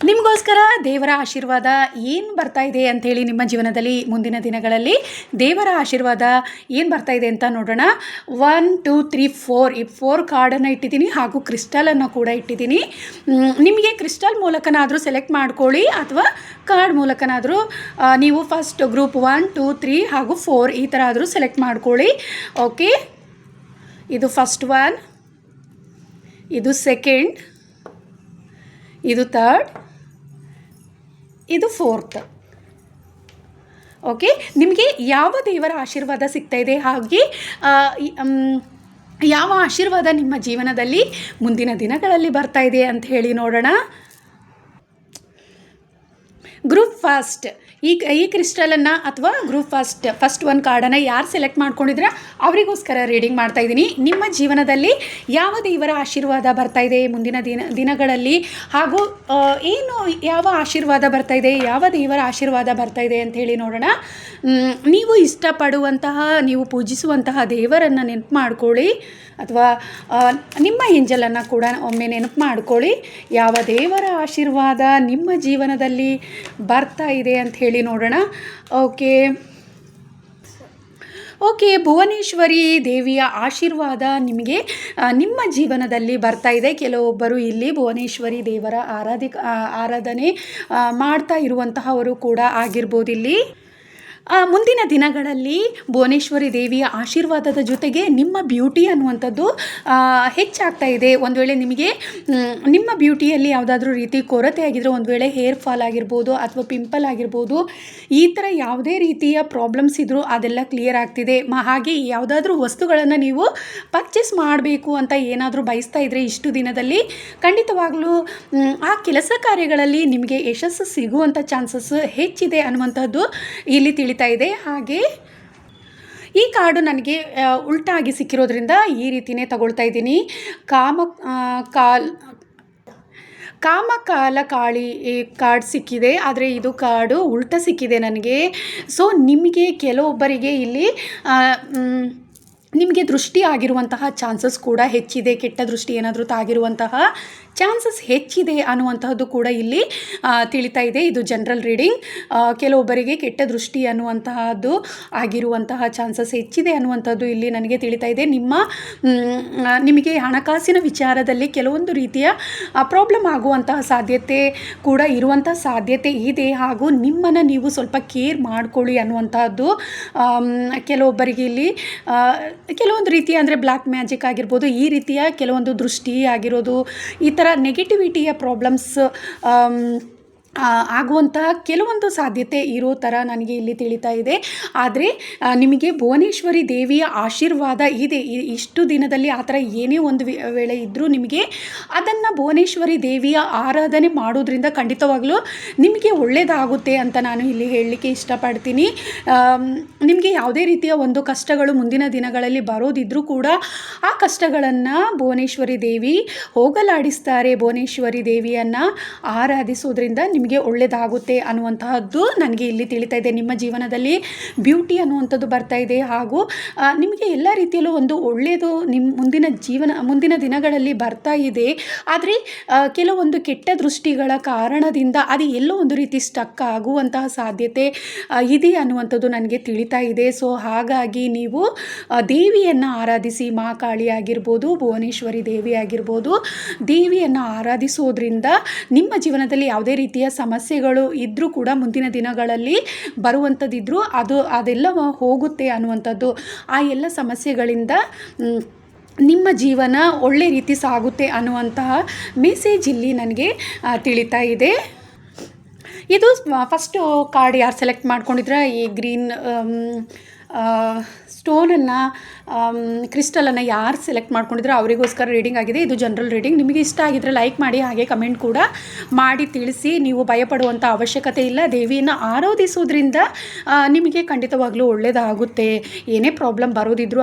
ನಿಮಗೋಸ್ಕರ ದೇವರ ಆಶೀರ್ವಾದ ಏನು ಬರ್ತಾ ಇದೆ ಅಂಥೇಳಿ ನಿಮ್ಮ ಜೀವನದಲ್ಲಿ ಮುಂದಿನ ದಿನಗಳಲ್ಲಿ ದೇವರ ಆಶೀರ್ವಾದ ಏನು ಬರ್ತಾ ಇದೆ ಅಂತ ನೋಡೋಣ. 1 2 3 4 ಈ 4 ಕಾರ್ಡನ್ನು ಇಟ್ಟಿದ್ದೀನಿ ಹಾಗೂ ಕ್ರಿಸ್ಟಲನ್ನು ಕೂಡ ಇಟ್ಟಿದ್ದೀನಿ. ನಿಮಗೆ ಕ್ರಿಸ್ಟಲ್ ಮೂಲಕನಾದರೂ ಸೆಲೆಕ್ಟ್ ಮಾಡ್ಕೊಳ್ಳಿ ಅಥವಾ ಕಾರ್ಡ್ ಮೂಲಕನಾದರೂ ನೀವು ಫಸ್ಟ್ ಗ್ರೂಪ್ 1 2 3 ಹಾಗೂ 4 ಈ ಥರ ಆದರೂ ಸೆಲೆಕ್ಟ್ ಮಾಡ್ಕೊಳ್ಳಿ. ಓಕೆ, ಇದು ಫಸ್ಟ್ ಒನ್, ಇದು ಸೆಕೆಂಡ್, ಇದು ಥರ್ಡ್, ಇದು ಫೋರ್ತ್. ಓಕೆ, ನಿಮಗೆ ಯಾವ ದೇವರ ಆಶೀರ್ವಾದ ಸಿಗ್ತಾ ಇದೆ, ಹಾಗೆ ಯಾವ ಆಶೀರ್ವಾದ ನಿಮ್ಮ ಜೀವನದಲ್ಲಿ ಮುಂದಿನ ದಿನಗಳಲ್ಲಿ ಬರ್ತಾ ಇದೆ ಅಂತ ಹೇಳಿ ನೋಡೋಣ. ಗ್ರೂಪ್ ಫಸ್ಟ್, ಈ ಕ್ರಿಸ್ಟಲನ್ನು ಅಥವಾ ಗ್ರೂಪ್ ಫಸ್ಟ್ ಒನ್ ಕಾರ್ಡನ್ನು ಯಾರು ಸೆಲೆಕ್ಟ್ ಮಾಡ್ಕೊಂಡಿದ್ರೆ ಅವರಿಗೋಸ್ಕರ ರೀಡಿಂಗ್ ಮಾಡ್ತಾಯಿದ್ದೀನಿ. ನಿಮ್ಮ ಜೀವನದಲ್ಲಿ ಯಾವ ದೇವರ ಆಶೀರ್ವಾದ ಬರ್ತಾ ಇದೆ ಮುಂದಿನ ದಿನಗಳಲ್ಲಿ, ಹಾಗೂ ಯಾವ ಆಶೀರ್ವಾದ ಬರ್ತಾ ಇದೆ, ಯಾವ ದೇವರ ಆಶೀರ್ವಾದ ಬರ್ತಾ ಇದೆ ಅಂತ ಹೇಳಿ ನೋಡೋಣ. ನೀವು ಇಷ್ಟಪಡುವಂತಹ, ನೀವು ಪೂಜಿಸುವಂತಹ ದೇವರನ್ನು ನೆನಪು ಮಾಡ್ಕೊಳ್ಳಿ, ಅಥವಾ ನಿಮ್ಮ ಏಂಜಲನ್ನು ಕೂಡ ಒಮ್ಮೆ ನೆನಪು ಮಾಡ್ಕೊಳ್ಳಿ. ಯಾವ ದೇವರ ಆಶೀರ್ವಾದ ನಿಮ್ಮ ಜೀವನದಲ್ಲಿ ಬರ್ತಾ ಇದೆ ಅಂತ ಹೇಳಿ ನೋಡೋಣ. ಓಕೆ, ಭುವನೇಶ್ವರಿ ದೇವಿಯ ಆಶೀರ್ವಾದ ನಿಮಗೆ ನಿಮ್ಮ ಜೀವನದಲ್ಲಿ ಬರ್ತಾ ಇದೆ. ಕೆಲವೊಬ್ಬರು ಇಲ್ಲಿ ಭುವನೇಶ್ವರಿ ದೇವರ ಆರಾಧನೆ ಮಾಡ್ತಾ ಇರುವಂತಹವರು ಕೂಡ ಆಗಿರ್ಬೋದು. ಇಲ್ಲಿ ಮುಂದಿನ ದಿನಗಳಲ್ಲಿ ಭುವನೇಶ್ವರಿ ದೇವಿಯ ಆಶೀರ್ವಾದದ ಜೊತೆಗೆ ನಿಮ್ಮ ಬ್ಯೂಟಿ ಅನ್ನುವಂಥದ್ದು ಹೆಚ್ಚಾಗ್ತಾ ಇದೆ. ಒಂದು ವೇಳೆ ನಿಮಗೆ ನಿಮ್ಮ ಬ್ಯೂಟಿಯಲ್ಲಿ ಯಾವುದಾದ್ರೂ ರೀತಿ ಕೊರತೆ ಆಗಿದ್ರೆ, ಒಂದು ವೇಳೆ ಹೇರ್ ಫಾಲ್ ಆಗಿರ್ಬೋದು ಅಥವಾ ಪಿಂಪಲ್ ಆಗಿರ್ಬೋದು, ಈ ಥರ ಯಾವುದೇ ರೀತಿಯ ಪ್ರಾಬ್ಲಮ್ಸ್ ಇದ್ದರೂ ಅದೆಲ್ಲ ಕ್ಲಿಯರ್ ಆಗ್ತಿದೆ. ಹಾಗೆ ಯಾವುದಾದ್ರೂ ವಸ್ತುಗಳನ್ನು ನೀವು ಪರ್ಚೇಸ್ ಮಾಡಬೇಕು ಅಂತ ಏನಾದರೂ ಬಯಸ್ತಾ ಇದ್ದರೆ ಇಷ್ಟು ದಿನದಲ್ಲಿ ಖಂಡಿತವಾಗ್ಲೂ ಆ ಕೆಲಸ ಕಾರ್ಯಗಳಲ್ಲಿ ನಿಮಗೆ ಯಶಸ್ಸು ಸಿಗುವಂಥ ಚಾನ್ಸಸ್ ಹೆಚ್ಚಿದೆ ಅನ್ನುವಂಥದ್ದು ಇಲ್ಲಿ ತಿಳಿತಾ ಇದೆ. ಹಾಗೆ ಈ ಕಾರ್ಡು ನನಗೆ ಉಲ್ಟಾಗಿ ಸಿಕ್ಕಿರೋದ್ರಿಂದ ಈ ರೀತಿಯೇ ತಗೊಳ್ತಾ ಇದ್ದೀನಿ. ಕಾಮಕಾಲ ಕಾಳಿ ಕಾರ್ಡ್ ಸಿಕ್ಕಿದೆ, ಆದರೆ ಇದು ಕಾರ್ಡು ಉಲ್ಟಾ ಸಿಕ್ಕಿದೆ ನನಗೆ. ಸೊ ನಿಮಗೆ ಕೆಲವೊಬ್ಬರಿಗೆ ಇಲ್ಲಿ ನಿಮಗೆ ದೃಷ್ಟಿ ಆಗಿರುವಂತಹ ಚಾನ್ಸಸ್ ಕೂಡ ಹೆಚ್ಚಿದೆ. ಕೆಟ್ಟ ದೃಷ್ಟಿ ಏನಾದರೂ ತಾಗಿರುವಂತಹ ಚಾನ್ಸಸ್ ಹೆಚ್ಚಿದೆ ಅನ್ನುವಂತಹದ್ದು ಕೂಡ ಇಲ್ಲಿ ತಿಳಿತಾ ಇದೆ. ಇದು ಜನರಲ್ ರೀಡಿಂಗ್. ಕೆಲವೊಬ್ಬರಿಗೆ ಕೆಟ್ಟ ದೃಷ್ಟಿ ಅನ್ನುವಂತಹದ್ದು ಆಗಿರುವಂತಹ ಚಾನ್ಸಸ್ ಹೆಚ್ಚಿದೆ ಅನ್ನುವಂಥದ್ದು ಇಲ್ಲಿ ನನಗೆ ತಿಳಿತಾ ಇದೆ. ನಿಮಗೆ ಹಣಕಾಸಿನ ವಿಚಾರದಲ್ಲಿ ಕೆಲವೊಂದು ರೀತಿಯ ಪ್ರಾಬ್ಲಮ್ ಆಗುವಂತಹ ಸಾಧ್ಯತೆ ಕೂಡ ಇರುವಂತಹ ಸಾಧ್ಯತೆ ಇದೆ, ಹಾಗೂ ನಿಮ್ಮನ್ನು ನೀವು ಸ್ವಲ್ಪ ಕೇರ್ ಮಾಡ್ಕೊಳ್ಳಿ ಅನ್ನುವಂತಹದ್ದು ಕೆಲವೊಬ್ಬರಿಗೆ ಇಲ್ಲಿ ಕೆಲವೊಂದು ರೀತಿಯ, ಅಂದರೆ ಬ್ಲ್ಯಾಕ್ ಮ್ಯಾಜಿಕ್ ಆಗಿರ್ಬೋದು, ಈ ರೀತಿಯ ಕೆಲವೊಂದು ದೃಷ್ಟಿ ಆಗಿರೋದು, ಈ ಥರ ನೆಗೆಟಿವಿಟಿಯ ಪ್ರಾಬ್ಲಮ್ಸ್ ಆಗುವಂತಹ ಕೆಲವೊಂದು ಸಾಧ್ಯತೆ ಇರೋ ಥರ ನನಗೆ ಇಲ್ಲಿ ತಿಳಿತಾ ಇದೆ. ಆದರೆ ನಿಮಗೆ ಭುವನೇಶ್ವರಿ ದೇವಿಯ ಆಶೀರ್ವಾದ ಇದೆ. ಇಷ್ಟು ದಿನದಲ್ಲಿ ಆ ಥರ ಏನೇ ಒಂದು ವೇಳೆ ಇದ್ದರೂ ನಿಮಗೆ ಅದನ್ನು ಭುವನೇಶ್ವರಿ ದೇವಿಯ ಆರಾಧನೆ ಮಾಡೋದ್ರಿಂದ ಖಂಡಿತವಾಗಲೂ ನಿಮಗೆ ಒಳ್ಳೆಯದಾಗುತ್ತೆ ಅಂತ ನಾನು ಇಲ್ಲಿ ಹೇಳಲಿಕ್ಕೆ ಇಷ್ಟಪಡ್ತೀನಿ. ನಿಮಗೆ ಯಾವುದೇ ರೀತಿಯ ಒಂದು ಕಷ್ಟಗಳು ಮುಂದಿನ ದಿನಗಳಲ್ಲಿ ಬರೋದಿದ್ರೂ ಕೂಡ ಆ ಕಷ್ಟಗಳನ್ನು ಭುವನೇಶ್ವರಿ ದೇವಿ ಹೋಗಲಾಡಿಸ್ತಾರೆ. ಭುವನೇಶ್ವರಿ ದೇವಿಯನ್ನು ಆರಾಧಿಸೋದ್ರಿಂದ ನಿಮಗೆ ಒಳ್ಳೆಯದಾಗುತ್ತೆ ಅನ್ನುವಂತಹದ್ದು ನನಗೆ ಇಲ್ಲಿ ತಿಳಿತಾ ಇದೆ. ನಿಮ್ಮ ಜೀವನದಲ್ಲಿ ಬ್ಯೂಟಿ ಅನ್ನುವಂಥದ್ದು ಬರ್ತಾ ಇದೆ, ಹಾಗೂ ನಿಮಗೆ ಎಲ್ಲ ರೀತಿಯಲ್ಲೂ ಒಂದು ಒಳ್ಳೆಯದು ಮುಂದಿನ ದಿನಗಳಲ್ಲಿ ಬರ್ತಾ ಇದೆ. ಆದರೆ ಕೆಲವೊಂದು ಕೆಟ್ಟ ದೃಷ್ಟಿಗಳ ಕಾರಣದಿಂದ ಅದು ಎಲ್ಲೋ ಒಂದು ರೀತಿ ಸ್ಟಕ್ ಆಗುವಂತಹ ಸಾಧ್ಯತೆ ಇದೆ ಅನ್ನುವಂಥದ್ದು ನನಗೆ ತಿಳಿತಾ ಇದೆ. ಸೊ ಹಾಗಾಗಿ ನೀವು ದೇವಿಯನ್ನು ಆರಾಧಿಸಿ, ಮಾ ಕಾಳಿ ಆಗಿರ್ಬೋದು, ಭುವನೇಶ್ವರಿ ದೇವಿ ಆಗಿರ್ಬೋದು, ದೇವಿಯನ್ನು ಆರಾಧಿಸೋದ್ರಿಂದ ನಿಮ್ಮ ಜೀವನದಲ್ಲಿ ಯಾವುದೇ ರೀತಿಯ ಸಮಸ್ಯೆಗಳು ಇದ್ದರೂ ಕೂಡ ಮುಂದಿನ ದಿನಗಳಲ್ಲಿ ಬರುವಂಥದ್ದಿದ್ರೂ ಅದೆಲ್ಲ ಹೋಗುತ್ತೆ ಅನ್ನುವಂಥದ್ದು. ಆ ಎಲ್ಲ ಸಮಸ್ಯೆಗಳಿಂದ ನಿಮ್ಮ ಜೀವನ ಒಳ್ಳೆ ರೀತಿ ಸಾಗುತ್ತೆ ಅನ್ನುವಂತಹ ಮೆಸೇಜ್ ಇಲ್ಲಿ ನನಗೆ ತಿಳಿತಾ ಇದೆ. ಇದು ಫಸ್ಟು ಕಾರ್ಡ್ ಯಾರು ಸೆಲೆಕ್ಟ್ ಮಾಡ್ಕೊಂಡಿದ್ರೆ ಈ ಗ್ರೀನ್ ಸ್ಟೋನನ್ನು, ಕ್ರಿಸ್ಟಲನ್ನು ಯಾರು ಸೆಲೆಕ್ಟ್ ಮಾಡ್ಕೊಂಡಿದ್ರೆ ಅವರಿಗೋಸ್ಕರ ರೀಡಿಂಗ್ ಆಗಿದೆ. ಇದು ಜನರಲ್ ರೀಡಿಂಗ್. ನಿಮಗೆ ಇಷ್ಟ ಆಗಿದ್ದರೆ ಲೈಕ್ ಮಾಡಿ, ಹಾಗೆ ಕಮೆಂಟ್ ಕೂಡ ಮಾಡಿ ತಿಳಿಸಿ. ನೀವು ಭಯಪಡುವಂಥ ಅವಶ್ಯಕತೆ ಇಲ್ಲ. ದೇವಿಯನ್ನು ಆರಾಧಿಸೋದ್ರಿಂದ ನಿಮಗೆ ಖಂಡಿತವಾಗ್ಲೂ ಒಳ್ಳೆಯದಾಗುತ್ತೆ. ಏನೇ ಪ್ರಾಬ್ಲಮ್ ಬರೋದಿದ್ರೂ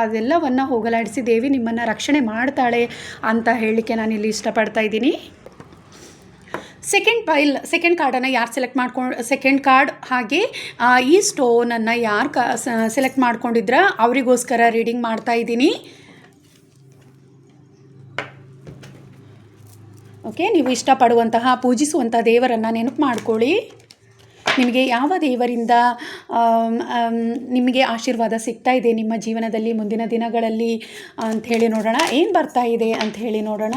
ಅದೆಲ್ಲವನ್ನು ಹೋಗಲಾಡಿಸಿ ದೇವಿ ನಿಮ್ಮನ್ನು ರಕ್ಷಣೆ ಮಾಡ್ತಾಳೆ ಅಂತ ಹೇಳಲಿಕ್ಕೆ ನಾನಿಲ್ಲಿ ಇಷ್ಟಪಡ್ತಾ ಇದ್ದೀನಿ. ಸೆಕೆಂಡ್ ಕಾರ್ಡನ್ನು ಯಾರು ಸೆಕೆಂಡ್ ಕಾರ್ಡ್ ಹಾಗೆ ಈ ಸ್ಟೋನನ್ನು ಯಾರು ಸೆಲೆಕ್ಟ್ ಮಾಡ್ಕೊಂಡಿದ್ರೆ ಅವರಿಗೋಸ್ಕರ ರೀಡಿಂಗ್ ಮಾಡ್ತಾ ಇದ್ದೀನಿ. ಓಕೆ, ನೀವು ಇಷ್ಟಪಡುವಂತಹ ಪೂಜಿಸುವಂಥ ದೇವರನ್ನು ನೆನಪು ಮಾಡ್ಕೊಳ್ಳಿ. ನಿಮಗೆ ಯಾವ ದೇವರಿಂದ ನಿಮಗೆ ಆಶೀರ್ವಾದ ಸಿಗ್ತಾ ಇದೆ ನಿಮ್ಮ ಜೀವನದಲ್ಲಿ ಮುಂದಿನ ದಿನಗಳಲ್ಲಿ ಅಂಥೇಳಿ ನೋಡೋಣ. ಏನು ಬರ್ತಾ ಇದೆ ಅಂಥೇಳಿ ನೋಡೋಣ.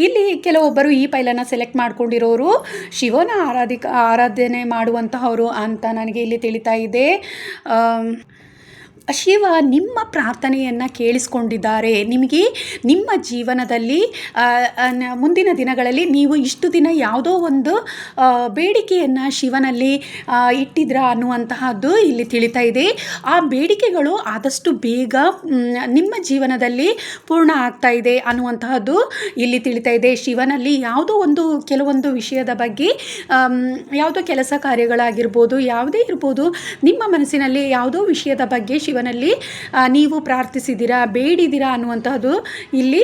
ಇಲ್ಲಿ ಕೆಲವೊಬ್ಬರು ಈ ಪೈಲನ್ನು ಸೆಲೆಕ್ಟ್ ಮಾಡ್ಕೊಂಡಿರೋರು ಶಿವನ ಆರಾಧನೆ ಮಾಡುವಂತಹವರು ಅಂತ ನನಗೆ ಇಲ್ಲಿ ತಿಳಿತಾ ಇದೆ. ಶಿವ ನಿಮ್ಮ ಪ್ರಾರ್ಥನೆಯನ್ನು ಕೇಳಿಸ್ಕೊಂಡಿದ್ದಾರೆ. ನಿಮಗೆ ನಿಮ್ಮ ಜೀವನದಲ್ಲಿ ಮುಂದಿನ ದಿನಗಳಲ್ಲಿ ನೀವು ಇಷ್ಟು ದಿನ ಯಾವುದೋ ಒಂದು ಬೇಡಿಕೆಯನ್ನು ಶಿವನಲ್ಲಿ ಇಟ್ಟಿದ್ರ ಅನ್ನುವಂತಹದ್ದು ಇಲ್ಲಿ ತಿಳಿತಾ ಇದೆ. ಆ ಬೇಡಿಕೆಗಳು ಆದಷ್ಟು ಬೇಗ ನಿಮ್ಮ ಜೀವನದಲ್ಲಿ ಪೂರ್ಣ ಆಗ್ತಾ ಇದೆ ಅನ್ನುವಂತಹದ್ದು ಇಲ್ಲಿ ತಿಳಿತಾ ಇದೆ. ಶಿವನಲ್ಲಿ ಯಾವುದೋ ಕೆಲವೊಂದು ವಿಷಯದ ಬಗ್ಗೆ ಯಾವುದೋ ಕೆಲಸ ಕಾರ್ಯಗಳಾಗಿರ್ಬೋದು, ಯಾವುದೇ ಇರ್ಬೋದು, ನಿಮ್ಮ ಮನಸ್ಸಿನಲ್ಲಿ ಯಾವುದೋ ವಿಷಯದ ಬಗ್ಗೆ ಶಿವನಲ್ಲಿ ನೀವು ಪ್ರಾರ್ಥಿಸಿದ್ದೀರಾ, ಬೇಡಿದ್ದೀರಾ ಅನ್ನುವಂತಹದ್ದು ಇಲ್ಲಿ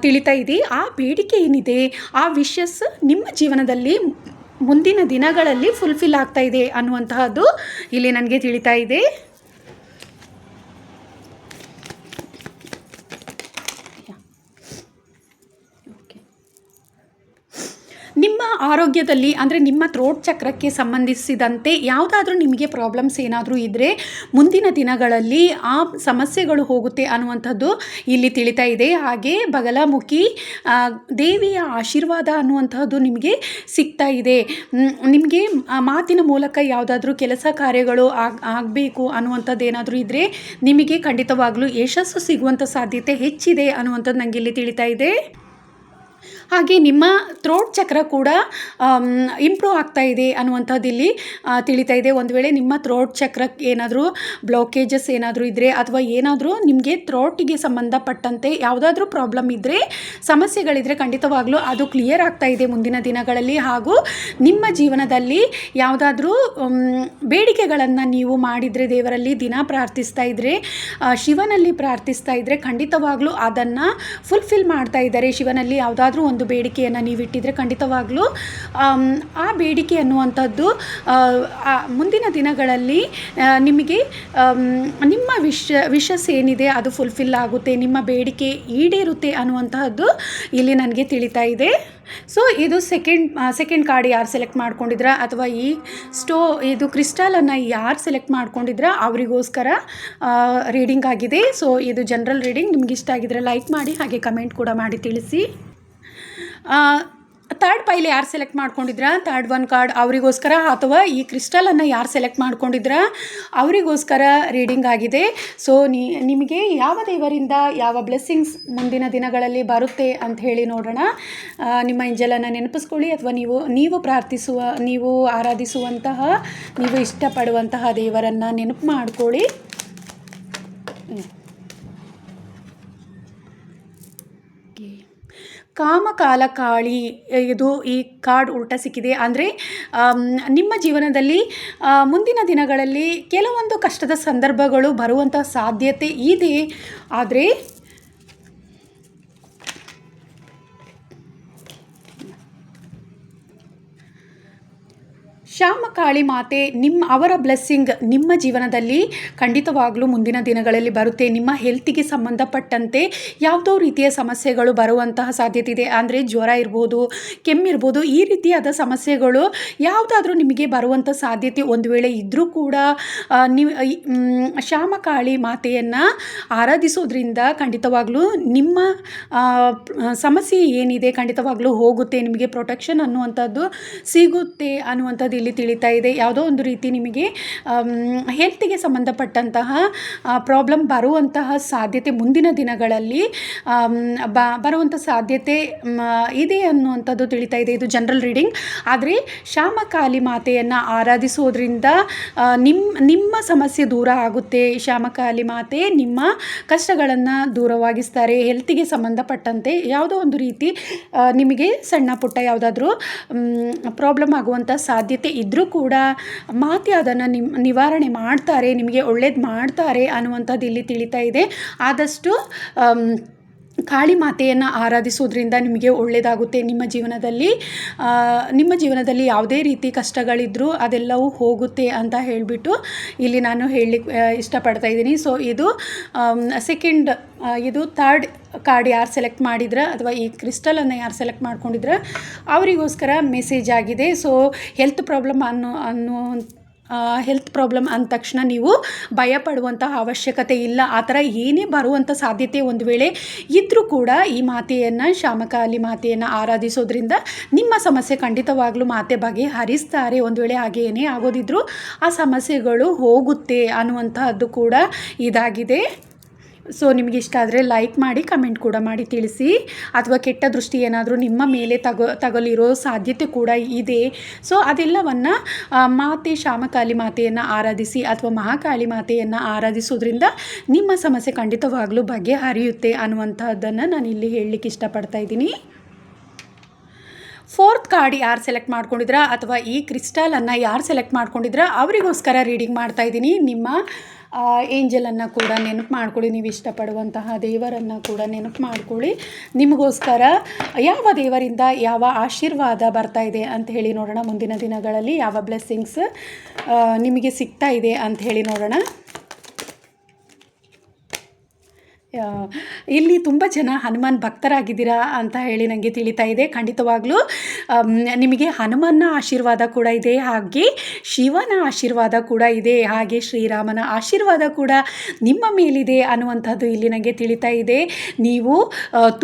ತಿಳಿತಾ ಇದೆ. ಆ ಬೇಡಿಕೆ ಏನಿದೆ, ಆ ವಿಶಸ್ ನಿಮ್ಮ ಜೀವನದಲ್ಲಿ ಮುಂದಿನ ದಿನಗಳಲ್ಲಿ ಫುಲ್ಫಿಲ್ ಆಗ್ತಾ ಇದೆ ಅನ್ನುವಂತಹದ್ದು ಇಲ್ಲಿ ನನಗೆ ತಿಳಿತಾ ಇದೆ. ನಿಮ್ಮ ಆರೋಗ್ಯದಲ್ಲಿ ಅಂದರೆ ನಿಮ್ಮ ಥ್ರೋಟ್ ಚಕ್ರಕ್ಕೆ ಸಂಬಂಧಿಸಿದಂತೆ ಯಾವುದಾದ್ರೂ ನಿಮಗೆ ಪ್ರಾಬ್ಲಮ್ಸ್ ಏನಾದರೂ ಇದ್ದರೆ ಮುಂದಿನ ದಿನಗಳಲ್ಲಿ ಆ ಸಮಸ್ಯೆಗಳು ಹೋಗುತ್ತೆ ಅನ್ನುವಂಥದ್ದು ಇಲ್ಲಿ ತಿಳಿತಾ ಇದೆ. ಹಾಗೆ ಬಗಲಾಮುಖಿ ದೇವಿಯ ಆಶೀರ್ವಾದ ಅನ್ನುವಂತಹದ್ದು ನಿಮಗೆ ಸಿಗ್ತಾ ಇದೆ. ನಿಮಗೆ ಮಾತಿನ ಮೂಲಕ ಯಾವುದಾದ್ರೂ ಕೆಲಸ ಕಾರ್ಯಗಳು ಆಗಬೇಕು ಅನ್ನುವಂಥದ್ದು ಏನಾದರೂ ಇದ್ದರೆ ನಿಮಗೆ ಖಂಡಿತವಾಗಲೂ ಯಶಸ್ಸು ಸಿಗುವಂಥ ಸಾಧ್ಯತೆ ಹೆಚ್ಚಿದೆ ಅನ್ನುವಂಥದ್ದು ನನಗೆ ಇಲ್ಲಿ ತಿಳಿತಾ ಇದೆ. ಹಾಗೆ ನಿಮ್ಮ ಥ್ರೋಟ್ ಚಕ್ರ ಕೂಡ ಇಂಪ್ರೂವ್ ಆಗ್ತಾ ಇದೆ ಅನ್ನುವಂಥದ್ದು ಇಲ್ಲಿ ತಿಳಿತಾ ಇದೆ. ಒಂದು ವೇಳೆ ನಿಮ್ಮ ಥ್ರೋಟ್ ಚಕ್ರಕ್ಕೆ ಏನಾದರೂ ಬ್ಲಾಕೇಜಸ್ ಏನಾದರೂ ಇದ್ದರೆ ಅಥವಾ ಏನಾದರೂ ನಿಮಗೆ ಥ್ರೋಟಿಗೆ ಸಂಬಂಧಪಟ್ಟಂತೆ ಯಾವುದಾದ್ರೂ ಪ್ರಾಬ್ಲಮ್ ಇದ್ದರೆ, ಸಮಸ್ಯೆಗಳಿದ್ದರೆ ಖಂಡಿತವಾಗ್ಲೂ ಅದು ಕ್ಲಿಯರ್ ಆಗ್ತಾ ಇದೆ ಮುಂದಿನ ದಿನಗಳಲ್ಲಿ. ಹಾಗೂ ನಿಮ್ಮ ಜೀವನದಲ್ಲಿ ಯಾವುದಾದ್ರೂ ಬೇಡಿಕೆಗಳನ್ನು ನೀವು ಮಾಡಿದರೆ, ದೇವರಲ್ಲಿ ದಿನ ಪ್ರಾರ್ಥಿಸ್ತಾ ಇದ್ದರೆ, ಶಿವನಲ್ಲಿ ಪ್ರಾರ್ಥಿಸ್ತಾ ಇದ್ದರೆ ಖಂಡಿತವಾಗ್ಲೂ ಅದನ್ನು ಫುಲ್ಫಿಲ್ ಮಾಡ್ತಾ ಇದ್ದಾರೆ. ಶಿವನಲ್ಲಿ ಯಾವುದಾದ್ರೂ ಒಂದು ಬೇಡಿಕೆಯನ್ನು ನೀವಿಟ್ಟಿದ್ರೆ ಖಂಡಿತವಾಗ್ಲೂ ಆ ಬೇಡಿಕೆ ಅನ್ನುವಂಥದ್ದು ಮುಂದಿನ ದಿನಗಳಲ್ಲಿ ನಿಮಗೆ ನಿಮ್ಮ ವಿಶಸ್ ಏನಿದೆ ಅದು ಫುಲ್ಫಿಲ್ ಆಗುತ್ತೆ, ನಿಮ್ಮ ಬೇಡಿಕೆ ಈಡೇರುತ್ತೆ ಅನ್ನುವಂತಹದ್ದು ಇಲ್ಲಿ ನನಗೆ ತಿಳಿತಾ ಇದೆ. ಸೊ ಇದು ಸೆಕೆಂಡ್ ಕಾರ್ಡ್ ಯಾರು ಸೆಲೆಕ್ಟ್ ಮಾಡ್ಕೊಂಡಿದ್ರ ಅಥವಾ ಇದು ಕ್ರಿಸ್ಟಲನ್ನು ಯಾರು ಸೆಲೆಕ್ಟ್ ಮಾಡ್ಕೊಂಡಿದ್ರ ಅವರಿಗೋಸ್ಕರ ರೀಡಿಂಗ್ ಆಗಿದೆ. ಸೊ ಇದು ಜನರಲ್ ರೀಡಿಂಗ್. ನಿಮ್ಗೆ ಇಷ್ಟ ಆಗಿದ್ರೆ ಲೈಕ್ ಮಾಡಿ, ಹಾಗೆ ಕಮೆಂಟ್ ಕೂಡ ಮಾಡಿ ತಿಳಿಸಿ. ಥರ್ಡ್ ಪೈಲ್ ಯಾರು ಸೆಲೆಕ್ಟ್ ಮಾಡ್ಕೊಂಡಿದ್ರ, ಥರ್ಡ್ ಒನ್ ಕಾರ್ಡ್ ಅವರಿಗೋಸ್ಕರ, ಅಥವಾ ಈ ಕ್ರಿಸ್ಟಲನ್ನು ಯಾರು ಸೆಲೆಕ್ಟ್ ಮಾಡ್ಕೊಂಡಿದ್ರ ಅವರಿಗೋಸ್ಕರ ರೀಡಿಂಗ್ ಆಗಿದೆ. ಸೊ ನಿಮಗೆ ಯಾವ ದೇವರಿಂದ ಯಾವ ಬ್ಲೆಸ್ಸಿಂಗ್ಸ್ ಮುಂದಿನ ದಿನಗಳಲ್ಲಿ ಬರುತ್ತೆ ಅಂತ ಹೇಳಿ ನೋಡೋಣ. ನಿಮ್ಮ ಏಂಜಲನ್ನು ನೆನಪಿಸ್ಕೊಳ್ಳಿ, ಅಥವಾ ನೀವು ಆರಾಧಿಸುವಂತಹ, ನೀವು ಇಷ್ಟಪಡುವಂತಹ ದೇವರನ್ನು ನೆನಪು ಮಾಡ್ಕೊಳ್ಳಿ. ಕಾಮಕಾಲ ಕಾಳಿ, ಇದು ಈ ಕಾರ್ಡ್ ಉಲ್ಟಾ ಸಿಕ್ಕಿದೆ. ಅಂದರೆ ನಿಮ್ಮ ಜೀವನದಲ್ಲಿ ಮುಂದಿನ ದಿನಗಳಲ್ಲಿ ಕೆಲವೊಂದು ಕಷ್ಟದ ಸಂದರ್ಭಗಳು ಬರುವಂಥ ಸಾಧ್ಯತೆ ಇದೆ. ಆದರೆ ಶ್ಯಾಮಕಾಳಿ ಮಾತೆ ಅವರ ಬ್ಲೆಸ್ಸಿಂಗ್ ನಿಮ್ಮ ಜೀವನದಲ್ಲಿ ಖಂಡಿತವಾಗ್ಲೂ ಮುಂದಿನ ದಿನಗಳಲ್ಲಿ ಬರುತ್ತೆ. ನಿಮ್ಮ ಹೆಲ್ತಿಗೆ ಸಂಬಂಧಪಟ್ಟಂತೆ ಯಾವುದೋ ರೀತಿಯ ಸಮಸ್ಯೆಗಳು ಬರುವಂತಹ ಸಾಧ್ಯತೆ ಇದೆ. ಅಂದರೆ ಜ್ವರ ಇರ್ಬೋದು, ಕೆಮ್ಮಿರ್ಬೋದು, ಈ ರೀತಿಯಾದ ಸಮಸ್ಯೆಗಳು ಯಾವುದಾದ್ರೂ ನಿಮಗೆ ಬರುವಂಥ ಸಾಧ್ಯತೆ ಒಂದು ವೇಳೆ ಇದ್ದರೂ ಕೂಡ ನೀವು ಶ್ಯಾಮಕಾಳಿ ಮಾತೆಯನ್ನು ಆರಾಧಿಸೋದ್ರಿಂದ ಖಂಡಿತವಾಗ್ಲೂ ನಿಮ್ಮ ಸಮಸ್ಯೆ ಏನಿದೆ ಖಂಡಿತವಾಗ್ಲೂ ಹೋಗುತ್ತೆ. ನಿಮಗೆ ಪ್ರೊಟೆಕ್ಷನ್ ಅನ್ನುವಂಥದ್ದು ಸಿಗುತ್ತೆ ಅನ್ನುವಂಥದ್ದು ಇಲ್ಲಿ ತಿಳಿತಾ ಇದೆ. ಯಾವುದೋ ಒಂದು ರೀತಿ ನಿಮಗೆ ಹೆಲ್ತಿಗೆ ಸಂಬಂಧಪಟ್ಟಂತಹ ಪ್ರಾಬ್ಲಮ್ ಬರುವಂತಹ ಸಾಧ್ಯತೆ ಮುಂದಿನ ದಿನಗಳಲ್ಲಿ ಬರುವಂಥ ಸಾಧ್ಯತೆ ಇದೆ ಅನ್ನುವಂಥದ್ದು ತಿಳಿತಾ ಇದೆ. ಇದು ಜನರಲ್ ರೀಡಿಂಗ್. ಆದರೆ ಶ್ಯಾಮಕಾಳಿ ಮಾತೆಯನ್ನು ಆರಾಧಿಸೋದ್ರಿಂದ ನಿಮ್ಮ ಸಮಸ್ಯೆ ದೂರ ಆಗುತ್ತೆ. ಶ್ಯಾಮಕಾಳಿ ಮಾತೆ ನಿಮ್ಮ ಕಷ್ಟಗಳನ್ನು ದೂರವಾಗಿಸ್ತಾರೆ. ಹೆಲ್ತಿಗೆ ಸಂಬಂಧಪಟ್ಟಂತೆ ಯಾವುದೋ ಒಂದು ರೀತಿ ನಿಮಗೆ ಸಣ್ಣ ಪುಟ್ಟ ಯಾವುದಾದ್ರೂ ಪ್ರಾಬ್ಲಮ್ ಆಗುವಂಥ ಸಾಧ್ಯತೆ ಇದ್ದರೂ ಕೂಡ ಮಾತೆ ಅದನ್ನು ನಿವಾರಣೆ ಮಾಡ್ತಾರೆ, ನಿಮಗೆ ಒಳ್ಳೇದು ಮಾಡ್ತಾರೆ ಅನ್ನುವಂಥದ್ದು ಇಲ್ಲಿ ತಿಳಿತಾ ಇದೆ. ಆದಷ್ಟು ಕಾಳಿ ಮಾತೆಯನ್ನು ಆರಾಧಿಸೋದ್ರಿಂದ ನಿಮಗೆ ಒಳ್ಳೆಯದಾಗುತ್ತೆ. ನಿಮ್ಮ ಜೀವನದಲ್ಲಿ ಯಾವುದೇ ರೀತಿ ಕಷ್ಟಗಳಿದ್ದರೂ ಅದೆಲ್ಲವೂ ಹೋಗುತ್ತೆ ಅಂತ ಹೇಳಿಬಿಟ್ಟು ಇಲ್ಲಿ ನಾನು ಹೇಳಲಿಕ್ಕೆ ಇಷ್ಟಪಡ್ತಾ ಇದ್ದೀನಿ. ಸೊ ಇದು ಸೆಕೆಂಡ್, ಇದು ಥರ್ಡ್ ಕಾರ್ಡ್ ಯಾರು ಸೆಲೆಕ್ಟ್ ಮಾಡಿದ್ರೆ ಅಥವಾ ಈ ಕ್ರಿಸ್ಟಲನ್ನು ಯಾರು ಸೆಲೆಕ್ಟ್ ಮಾಡ್ಕೊಂಡಿದ್ರೆ ಅವರಿಗೋಸ್ಕರ ಮೆಸೇಜ್ ಆಗಿದೆ. So health problem health problem ಅಂದ ತಕ್ಷಣ ನೀವು ಭಯಪಡುವಂತಹ ಅವಶ್ಯಕತೆ ಇಲ್ಲ. ಆ ಥರ ಏನೇ ಬರುವಂಥ ಸಾಧ್ಯತೆ ಒಂದು ವೇಳೆ ಇದ್ದರೂ ಕೂಡ ಈ ಮಾತೆಯನ್ನು, ಶ್ಯಾಮಕಾಲಿ ಮಾತೆಯನ್ನು ಆರಾಧಿಸೋದ್ರಿಂದ ನಿಮ್ಮ ಸಮಸ್ಯೆ ಖಂಡಿತವಾಗ್ಲೂ ಮಾತೆ ಬಗೆಹರಿಸ್ತಾರೆ. ಒಂದು ವೇಳೆ ಹಾಗೆ ಏನೇ ಆಗೋದಿದ್ರೂ ಆ ಸಮಸ್ಯೆಗಳು ಹೋಗುತ್ತೆ ಅನ್ನುವಂತಹದ್ದು ಕೂಡ ಇದಾಗಿದೆ. ಸೊ ನಿಮಗೆ ಇಷ್ಟ ಆದರೆ ಲೈಕ್ ಮಾಡಿ, ಕಮೆಂಟ್ ಕೂಡ ಮಾಡಿ ತಿಳಿಸಿ. ಅಥವಾ ಕೆಟ್ಟ ದೃಷ್ಟಿ ಏನಾದರೂ ನಿಮ್ಮ ಮೇಲೆ ತಗಲಿರೋ ಸಾಧ್ಯತೆ ಕೂಡ ಇದೆ. ಸೊ ಅದೆಲ್ಲವನ್ನು ಮಾತೆ ಶ್ಯಾಮಕಾಲಿ ಮಾತೆಯನ್ನು ಆರಾಧಿಸಿ ಅಥವಾ ಮಹಾಕಾಳಿ ಮಾತೆಯನ್ನು ಆರಾಧಿಸೋದ್ರಿಂದ ನಿಮ್ಮ ಸಮಸ್ಯೆ ಖಂಡಿತವಾಗ್ಲೂ ಬಗೆಹರಿಯುತ್ತೆ ಅನ್ನುವಂಥದ್ದನ್ನು ನಾನು ಇಲ್ಲಿ ಹೇಳಲಿಕ್ಕೆ ಇಷ್ಟಪಡ್ತಾ ಇದ್ದೀನಿ. ಫೋರ್ತ್ ಕಾರ್ಡ್ ಯಾರು ಸೆಲೆಕ್ಟ್ ಮಾಡ್ಕೊಂಡಿದ್ರ ಅಥವಾ ಈ ಕ್ರಿಸ್ಟಲನ್ನು ಯಾರು ಸೆಲೆಕ್ಟ್ ಮಾಡ್ಕೊಂಡಿದ್ರ ಅವರಿಗೋಸ್ಕರ ರೀಡಿಂಗ್ ಮಾಡ್ತಾಯಿದ್ದೀನಿ. ನಿಮ್ಮ ಏಂಜಲನ್ನು ಕೂಡ ನೆನಪು ಮಾಡ್ಕೊಳ್ಳಿ, ನೀವು ಇಷ್ಟಪಡುವಂತಹ ದೇವರನ್ನು ಕೂಡ ನೆನಪು ಮಾಡ್ಕೊಳ್ಳಿ. ನಿಮಗೋಸ್ಕರ ಯಾವ ದೇವರಿಂದ ಯಾವ ಆಶೀರ್ವಾದ ಬರ್ತಾ ಇದೆ ಅಂತ ಹೇಳಿ ನೋಡೋಣ. ಮುಂದಿನ ದಿನಗಳಲ್ಲಿ ಯಾವ ಬ್ಲೆಸ್ಸಿಂಗ್ಸ್ ನಿಮಗೆ ಸಿಗ್ತಾ ಇದೆ ಅಂತ ಹೇಳಿ ನೋಡೋಣ. ಇಲ್ಲಿ ತುಂಬ ಜನ ಹನುಮಾನ್ ಭಕ್ತರಾಗಿದ್ದೀರಾ ಅಂತ ಹೇಳಿ ನನಗೆ ತಿಳಿತಾ ಇದೆ. ಖಂಡಿತವಾಗ್ಲೂ ನಿಮಗೆ ಹನುಮನ್ನ ಆಶೀರ್ವಾದ ಕೂಡ ಇದೆ, ಹಾಗೆ ಶಿವನ ಆಶೀರ್ವಾದ ಕೂಡ ಇದೆ, ಹಾಗೆ ಶ್ರೀರಾಮನ ಆಶೀರ್ವಾದ ಕೂಡ ನಿಮ್ಮ ಮೇಲಿದೆ ಅನ್ನುವಂಥದ್ದು ಇಲ್ಲಿ ನನಗೆ ತಿಳಿತಾ ಇದೆ. ನೀವು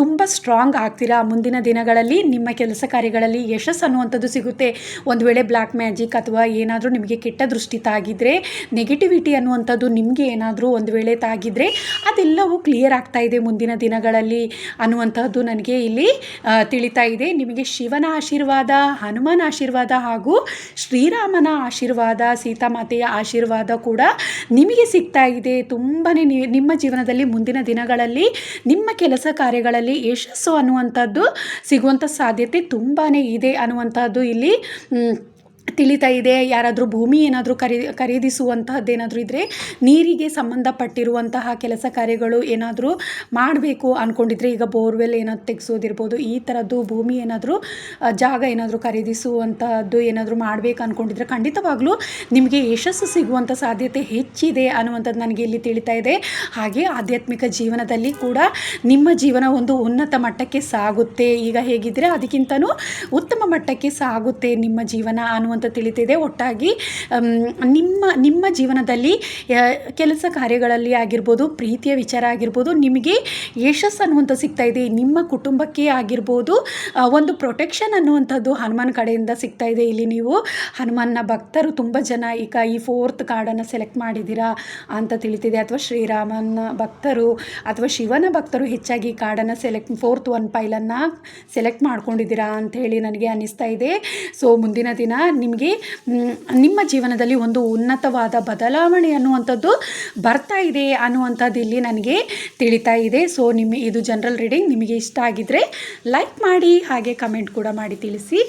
ತುಂಬ ಸ್ಟ್ರಾಂಗ್ ಆಗ್ತೀರಾ. ಮುಂದಿನ ದಿನಗಳಲ್ಲಿ ನಿಮ್ಮ ಕೆಲಸ ಕಾರ್ಯಗಳಲ್ಲಿ ಯಶಸ್ಸು ಅನ್ನುವಂಥದ್ದು ಸಿಗುತ್ತೆ. ಒಂದು ವೇಳೆ ಬ್ಲ್ಯಾಕ್ ಮ್ಯಾಜಿಕ್ ಅಥವಾ ಏನಾದರೂ ನಿಮಗೆ ಕೆಟ್ಟ ದೃಷ್ಟಿ ತಾಗಿದ್ರೆ, ನೆಗೆಟಿವಿಟಿ ಅನ್ನುವಂಥದ್ದು ನಿಮಗೆ ಏನಾದರೂ ಒಂದು ವೇಳೆ ತಾಗಿದ್ರೆ ಅದೆಲ್ಲವೂ ಕ್ಲಿಯರ್ ಆಗ್ತಾ ಇದೆ ಮುಂದಿನ ದಿನಗಳಲ್ಲಿ ಅನ್ನುವಂಥದ್ದು ನನಗೆ ಇಲ್ಲಿ ತಿಳಿತಾ ಇದೆ. ನಿಮಗೆ ಶಿವನ ಆಶೀರ್ವಾದ, ಹನುಮನ ಆಶೀರ್ವಾದ ಹಾಗೂ ಶ್ರೀರಾಮನ ಆಶೀರ್ವಾದ, ಸೀತಾಮಾತೆಯ ಆಶೀರ್ವಾದ ಕೂಡ ನಿಮಗೆ ಸಿಗ್ತಾ ಇದೆ. ತುಂಬಾ ನಿಮ್ಮ ಜೀವನದಲ್ಲಿ ಮುಂದಿನ ದಿನಗಳಲ್ಲಿ ನಿಮ್ಮ ಕೆಲಸ ಕಾರ್ಯಗಳಲ್ಲಿ ಯಶಸ್ಸು ಅನ್ನುವಂಥದ್ದು ಸಿಗುವಂಥ ಸಾಧ್ಯತೆ ತುಂಬಾ ಇದೆ ಅನ್ನುವಂಥದ್ದು ಇಲ್ಲಿ ತಿಳಿತಾ ಇದೆ. ಯಾರಾದರೂ ಭೂಮಿ ಏನಾದರೂ ಖರೀದಿಸುವಂತಹದ್ದೇನಾದರೂ ಇದ್ದರೆ, ನೀರಿಗೆ ಸಂಬಂಧಪಟ್ಟಿರುವಂತಹ ಕೆಲಸ ಕಾರ್ಯಗಳು ಏನಾದರೂ ಮಾಡಬೇಕು ಅಂದ್ಕೊಂಡಿದ್ರೆ, ಈಗ ಬೋರ್ವೆಲ್ ಏನಾದರೂ ತೆಗೆಸೋದಿರ್ಬೋದು, ಈ ಥರದ್ದು ಭೂಮಿ ಏನಾದರೂ ಜಾಗ ಏನಾದರೂ ಖರೀದಿಸುವಂತಹದ್ದು ಏನಾದರೂ ಮಾಡಬೇಕು ಅಂದ್ಕೊಂಡಿದ್ರೆ ಖಂಡಿತವಾಗ್ಲೂ ನಿಮಗೆ ಯಶಸ್ಸು ಸಿಗುವಂಥ ಸಾಧ್ಯತೆ ಹೆಚ್ಚಿದೆ ಅನ್ನುವಂಥದ್ದು ನನಗೆ ಇಲ್ಲಿ ತಿಳಿತಾ ಇದೆ. ಹಾಗೆ ಆಧ್ಯಾತ್ಮಿಕ ಜೀವನದಲ್ಲಿ ಕೂಡ ನಿಮ್ಮ ಜೀವನ ಒಂದು ಉನ್ನತ ಮಟ್ಟಕ್ಕೆ ಸಾಗುತ್ತೆ. ಈಗ ಹೇಗಿದ್ದರೆ ಅದಕ್ಕಿಂತನೂ ಉತ್ತಮ ಮಟ್ಟಕ್ಕೆ ಸಾಗುತ್ತೆ ನಿಮ್ಮ ಜೀವನ ಅನ್ನುವಂಥ ತಿಳಿತಿದೆ. ಒಟ್ಟಾಗಿ ನಿಮ್ಮ ಜೀವನದಲ್ಲಿ ಕೆಲಸ ಕಾರ್ಯಗಳಲ್ಲಿ ಆಗಿರ್ಬೋದು, ಪ್ರೀತಿಯ ವಿಚಾರ ಆಗಿರ್ಬೋದು, ನಿಮಗೆ ಯಶಸ್ಸು ಅನ್ನುವಂಥ ಸಿಗ್ತಾ ಇದೆ. ನಿಮ್ಮ ಕುಟುಂಬಕ್ಕೆ ಆಗಿರ್ಬೋದು ಒಂದು ಪ್ರೊಟೆಕ್ಷನ್ ಅನ್ನುವಂಥದ್ದು ಹನುಮಾನ್ ಕಡೆಯಿಂದ ಸಿಗ್ತಾ ಇದೆ. ಇಲ್ಲಿ ನೀವು ಹನುಮಾನ್ನ ಭಕ್ತರು ತುಂಬ ಜನ ಈಗ ಈ ಫೋರ್ತ್ ಕಾರ್ಡನ್ನು ಸೆಲೆಕ್ಟ್ ಮಾಡಿದ್ದೀರಾ ಅಂತ ತಿಳಿತಿದೆ. ಅಥವಾ ಶ್ರೀರಾಮನ ಭಕ್ತರು ಅಥವಾ ಶಿವನ ಭಕ್ತರು ಹೆಚ್ಚಾಗಿ ಈ ಕಾರ್ಡನ್ನು ಫೋರ್ತ್ ಒನ್ ಪೈಲನ್ನು ಸೆಲೆಕ್ಟ್ ಮಾಡ್ಕೊಂಡಿದ್ದೀರಾ ಅಂಥೇಳಿ ನನಗೆ ಅನ್ನಿಸ್ತಾ ಇದೆ. ಸೊ ಮುಂದಿನ ದಿನ ನಿಮಗೆ ನಿಮ್ಮ ಜೀವನದಲ್ಲಿ ಒಂದು ಉನ್ನತವಾದ ಬದಲಾವಣೆ ಅನ್ನುವಂಥದ್ದು ಬರ್ತಾ ಇದೆ ಅನ್ನುವಂಥದ್ದು ಇಲ್ಲಿ ನನಗೆ ತಿಳಿತಾ ಇದೆ. ಸೊ ಇದು ಜನರಲ್ ರೀಡಿಂಗ್. ನಿಮಗೆ ಇಷ್ಟ ಆಗಿದ್ದರೆ ಲೈಕ್ ಮಾಡಿ, ಹಾಗೆ ಕಮೆಂಟ್ ಕೂಡ ಮಾಡಿ ತಿಳಿಸಿ.